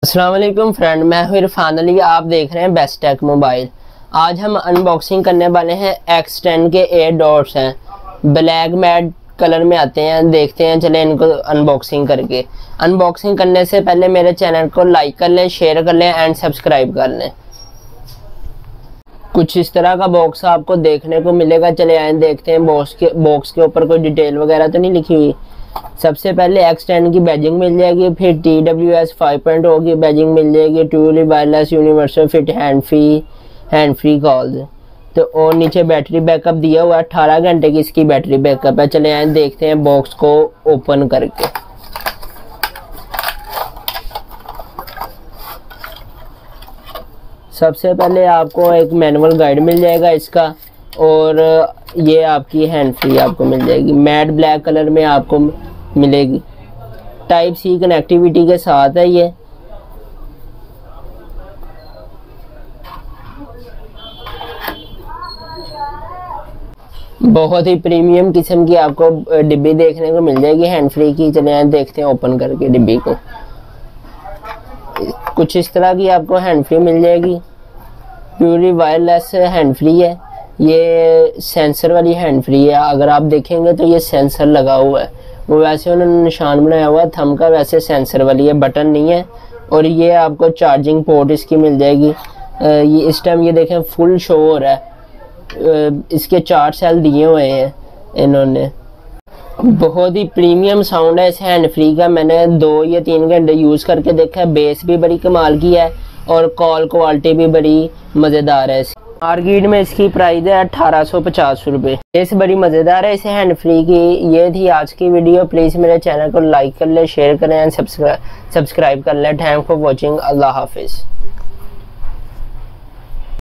अस्सलाम वालेकुम फ्रेंड, मैं हूं इरफान अली। आप देख रहे हैं बेस्ट टेक मोबाइल। आज हम अनबॉक्सिंग करने वाले हैं X10 के 8 डॉट्स हैं, ब्लैक मैट कलर में आते हैं। देखते हैं, चले इनको अनबॉक्सिंग करके। अनबॉक्सिंग करने से पहले मेरे चैनल को लाइक कर लें, शेयर कर लें एंड सब्सक्राइब कर लें। कुछ इस तरह का बॉक्स आपको देखने को मिलेगा। चले आए देखते हैं बॉक्स के ऊपर कोई डिटेल वगैरह तो नहीं लिखी हुई। सबसे पहले X10 की बैजिंग मिल जाएगी, फिर TWS 5.0 की बैजिंग मिल जाएगी, truly wireless universal fit hand free calls. तो और नीचे बैटरी बैकअप दिया हुआ है, 18 घंटे की इसकी बैटरी बैकअप है। चले आए देखते हैं बॉक्स को ओपन करके। सबसे पहले आपको एक मैनुअल गाइड मिल जाएगा इसका, और ये आपकी हैंड फ्री आपको मिल जाएगी, मैट ब्लैक कलर में आपको मिलेगी। टाइप सी कनेक्टिविटी के साथ है ये। बहुत ही प्रीमियम किस्म की आपको डिब्बी देखने को मिल जाएगी हैंड फ्री की। चले आए देखते हैं ओपन करके डिब्बी को। कुछ इस तरह की आपको हैंड फ्री मिल जाएगी। प्योरली वायरलेस हैंड फ्री है, ये सेंसर वाली हैंड फ्री है। अगर आप देखेंगे तो ये सेंसर लगा हुआ है, वो वैसे उन्होंने निशान बनाया हुआ है थंब का, वैसे सेंसर वाली है, बटन नहीं है। और ये आपको चार्जिंग पोर्ट इसकी मिल जाएगी। ये इस टाइम ये देखें फुल शो हो रहा है। इसके 4 सेल दिए हुए हैं इन्होंने। बहुत ही प्रीमियम साउंड है इस हैंड फ्री का। मैंने 2 या 3 घंटे यूज़ करके देखा है। बेस भी बड़ी कमाल की है और कॉल क्वालिटी भी बड़ी मज़ेदार है। मार्केट में इसकी प्राइस है 1850 रुपये। इस बड़ी मज़ेदार है इस हैंड फ्री की। ये थी आज की वीडियो। प्लीज़ मेरे चैनल को लाइक कर लें, शेयर करें एंड सब्सक्राइब कर लें। Thank for watching. अल्लाह हाफिज़।